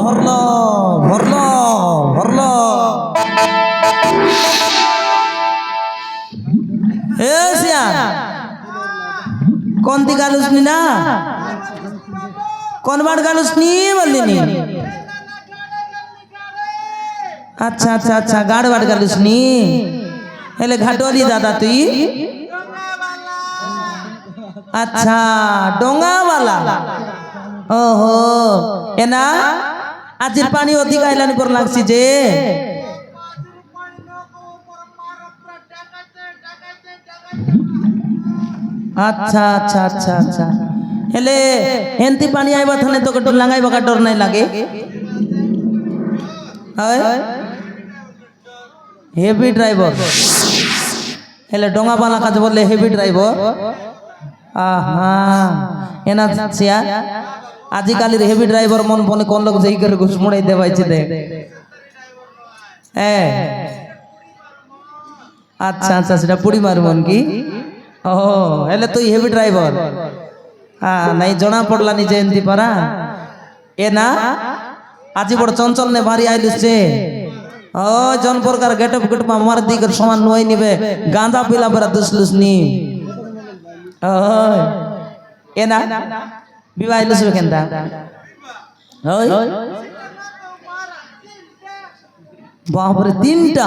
ভরলো ভরলো ভরলো কোন দিকে গালুসনি না কোন বার গালুসনি বললিনি আচ্ছা আচ্ছা আচ্ছা গাড় বাড় গালুসনি এলে ঘাটলি দাদা তুই আচ্ছা ডোঙাওয়ালা ওহো এনা আজির পানি অধিক আইলানি পর লাগছি যে আচ্ছা আচ্ছা আচ্ছা আচ্ছা হেলে হেন্তি পানি আইবা থানে তোকে ডর লাগাইবা কা ডর নাই লাগে হেভি ড্রাইভার হেলে ডোঙা বালা কাজ বললে হেভি ড্রাইভার আহা এনা সিয়া আজিকালির হেভি ড্রাইভার মন মনে কোন লোক যেই করে ঘুষ মুড়াই দেবাইছে দেখ আচ্ছা আচ্ছা সেটা পুড়ি মারবন কি ও হেলে তুই হেভি ড্রাইভার নাই জনা পড়লা নিজে এনতি পারা এ না আজি বড় চঞ্চল নে ভারী আইলুছে ও জন প্রকার গেটপ গেটপ আমার দিকের সমান নই নিবে গাঁজা পিলা পরা দুসলুস নি ও এ না বিবাহ আইলুছে কেনটা ওই বাপরে তিনটা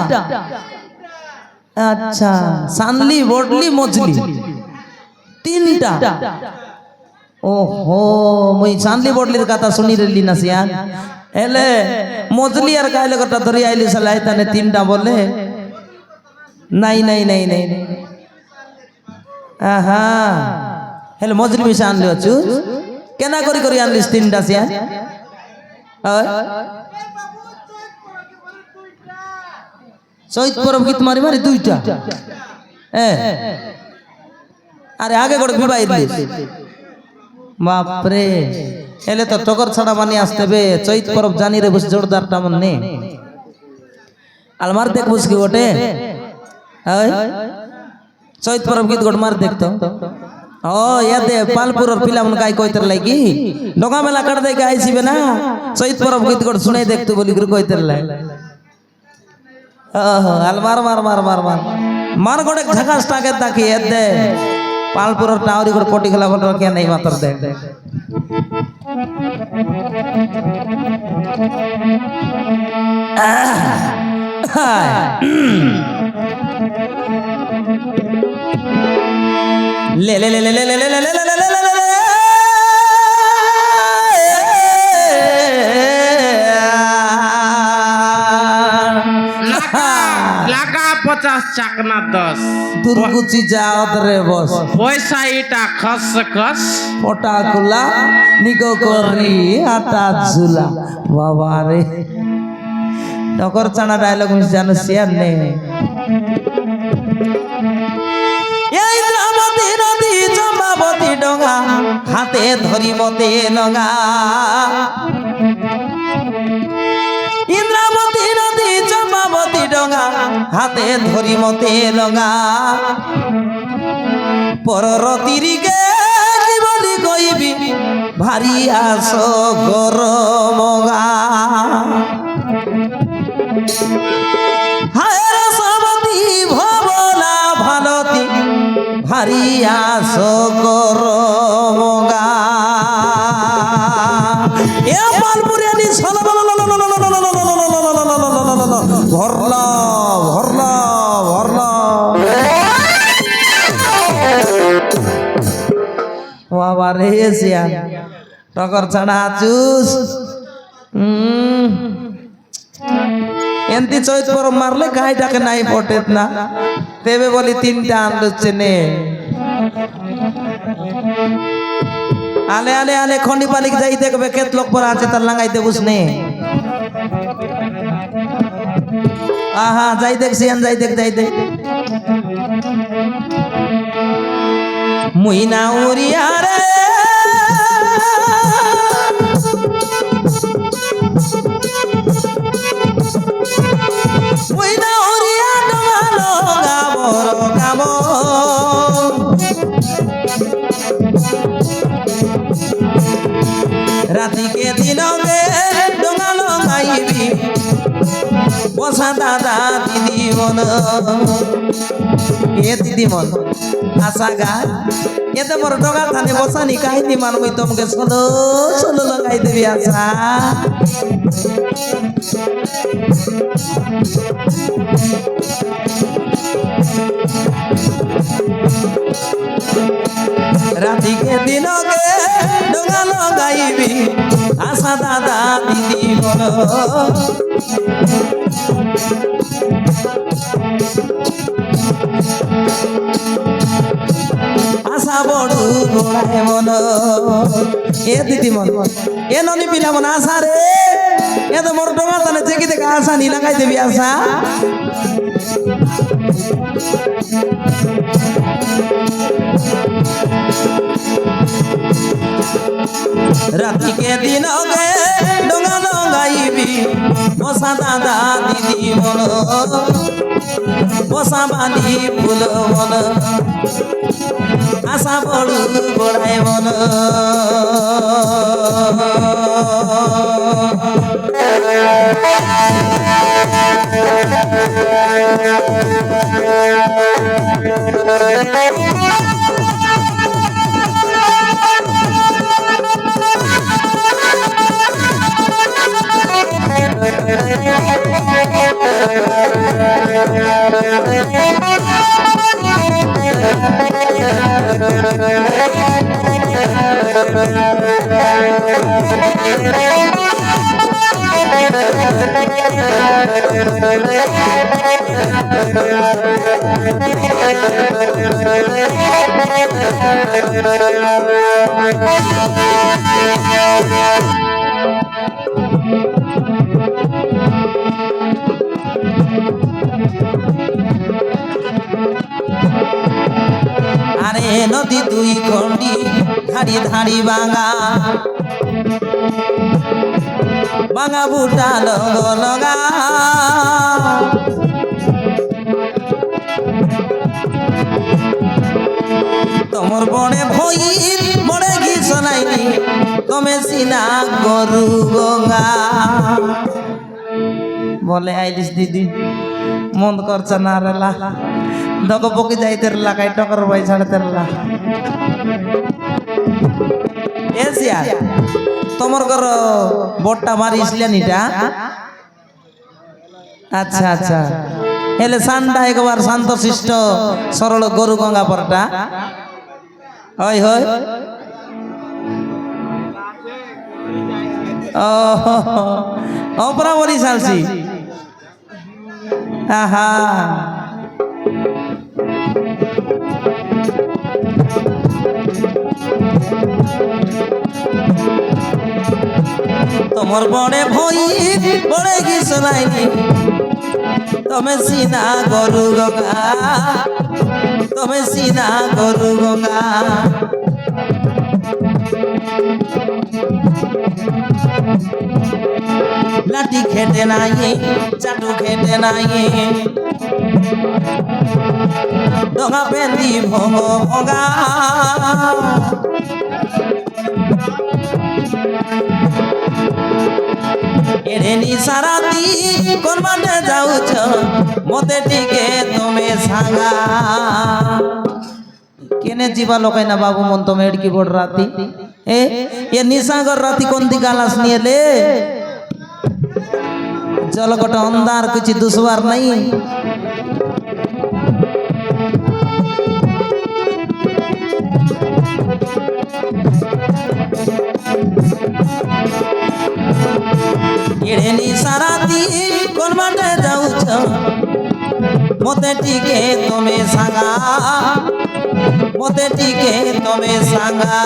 আচ্ছা সানলি বডলি মজলি তিনটা ওহো মুই সানলি বডলির কথা শুনি রেলি না সিয়া এলে মজলি আর কাইলে কথা ধরি আইলি সালাই তানে তিনটা বলে নাই নাই নাই নাই আহা হেলে মজলি মিশা আনলি আছু কেনা করি করি আনলিস তিনটা সিয়া চৈত পরব গীত মারি মারি দুইটা আরে আগে করে বিবাহ দিস বাপরে এলে তো টকর ছাড়া বানি আসতে বে চৈত পরব জানি রে বুঝ জোরদারটা মন নে আলমার দেখ বুঝ কি ওটে চৈত পরব গীত গোট মার দেখতো ও ইয়াদে পালপুরর পিলা মন গাই কইতের লাগি ডোঙা মেলা কাট দেখে আইছিবে না চৈত পরব গীত গোট শুনাই দেখতো বলি করে কইতের লাই আল মার মার মার মার মার মার গোটে ঝাকাস টাকে তাকি এদে পালপুরর টাওরি করে পটি খেলা বল রকে নাই মাতর দে লে লে লে লে লে লে লে লে লে লে पचास चाकना 10 दुर्गुची जाओ रे बस पैसा इटा खस खस पोटा कुला निको करी आटा झुला बाबा रे डकर चाना डायलॉग में जानो सियार ने ए इंद्रावती नदी चंपावती डोंगा हाथे धरी मते लगा इंद्रावती नदी चंपावती डोंगा हाथे धरी मते लगा पररतीरिके की बली कइबी भारी आसो गरमगा हाय रसवती भवला भालती भारी आसो गरमगा ए पालपुरियानी भरला भरला भरला बाबा रे सिया टकर छाड़ा चूस एंती चौथ पर मारले गायटाके नाई पटेत ना तेबे बोली तीनटा आनलुचे ने आले आले आले खंडी पालिक जाई देखबे केत लोक पर आछे तार लागाइते बुझने आहा जाई देख सियान जाई देख मुइना उरिया रे মশা দাদা দিদিমন এ দিদিমন আশা গা এতে মোর ডগা থানে বসানি কাহিনী মানবই তোমাকে সোলো সোলো লাগাই দেবি আশা রাতিকে দিনকে ডগা লগাইবি আশা দাদা দিদিমন আশা বড় গোড়ায় মন এ দিদিমন এ ননি পিলা মন আশা রে এ তো মোর ডোঙা তানে চেকি দেখে আশা নি লাগাই দেবি আশা রাতিকে দিনকে ডোঙা লগাইবি মশা দাদা দিদিমন বসা বাঁধি ফুল মন আশা বড় গোড়ায় মন আরে নদী দুই খন্ডি ধাড়ি ধাড়ি বাঙা বাঙা বুটা লগ লগা তোমার বড়ে ভই বড়ে ঘিস নাইনি তুমি সিনা গরু গঙ্গা বলে আইলিস দিদি মন করছে না রেলা দগ বকি যাইতে লাগাই টকর বাই ছাড়তে লা এসিয়া তোমার ঘর বটটা মারিছিলেন এটা আচ্ছা আচ্ছা হেলে সান্ডা একবার শান্ত শিষ্ট সরল গরু গঙ্গা পরটা হয় হয় অপরা বলি চালছি আহা তোমার বড়ে ভই বড়ে গিস নাইনি তুমি সিনা গরু গঙ্গা তুমি সিনা গরু গঙ্গা লাঠি খেতে নাই চাটু খেতে নাই ডগা পেন্দি ভঙ ভঙা এরে নিসারাতি কোন বাটে যাউছ মতে টিকে তুমি সাঙ্গা কেনে जीवा लोकाय ना बाबू मन तो मेड की बोर्ड राती ये निसागर राती कोन दी गालास निये ले चलो गोटा अंधार कुछ दुश्वार नहीं एड़ेनी साराती कोन बाटे जाउछ मोते टिके तमे सांगा मोते टिके तमे सांगा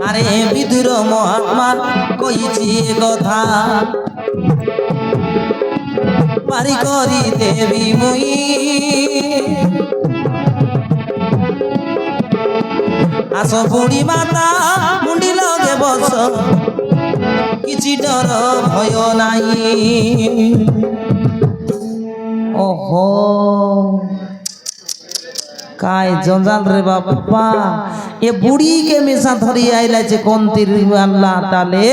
আরে বিদুর মহাত্মা কইছি কথা পারি করি দেবী মুই আস বুড়ি মাতা মুন্ডি লগে বস কিছু ডর ভয় নাই ওহো काय जंजाल रे बापा ये बुढ़ी के मेसा धरी आइला जे कोन तीर अल्लाह ताले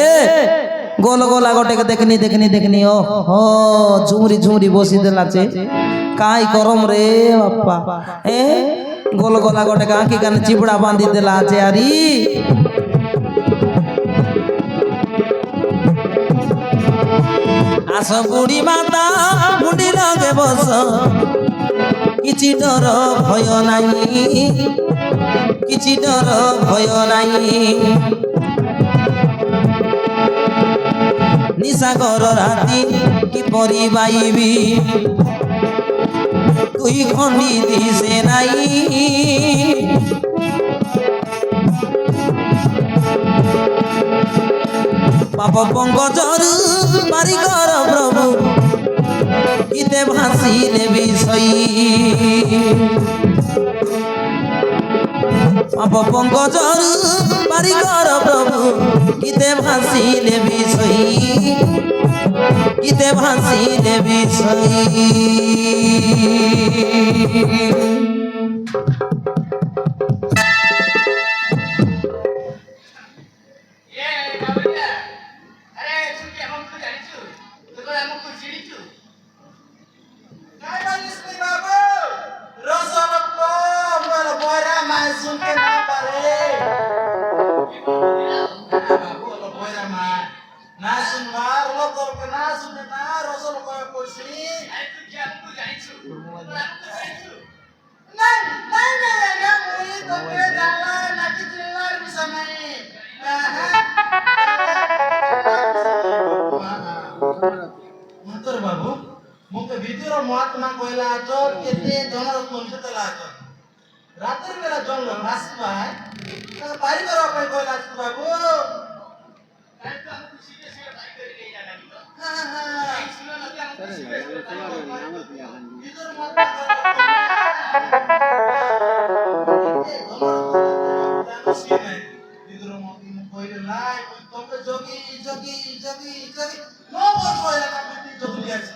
गोल गोला गोटे के देखनी देखनी देखनी ओ हो झुमरी झुमरी बसी देला छे काय करम रे बापा ए गोल गोला गोटे के आंखी कान चिबड़ा बांधी देला छे आरी आस बुढ़ी माता मुंडी लगे बस किछि डर भय नाही किछि डर भय नाही निशागर राति कि परिबाइबी तुई खंडी दिसे नाही पाप पंकजर बारिकर प्रभु गीते भासिले বিষয় পাপ পঙ্কজর বারিকর প্রভু গীতে ভাসিলে বিষয় গীতে ভাসিলে বিষয় बाबू मुके ভিতর মহাত্মা কইলা আছো কেতে জনর মনসে তেলা আছো রাতের বেলা জঙ্গল রাস্তা ভাই পারি করো কই কইলা আছো বাবু তাই তো আমি সিধে সিধে ভাই করে গই জানা তো হ্যাঁ হ্যাঁ শুনো না আমি সিধে সিধে ভাই করে ভিতর মহাত্মা ভিতর মহাত্মা কইলে লাই তোকে যোগী যোগী যোগী যোগী নো বল কইলা না যোগী আছে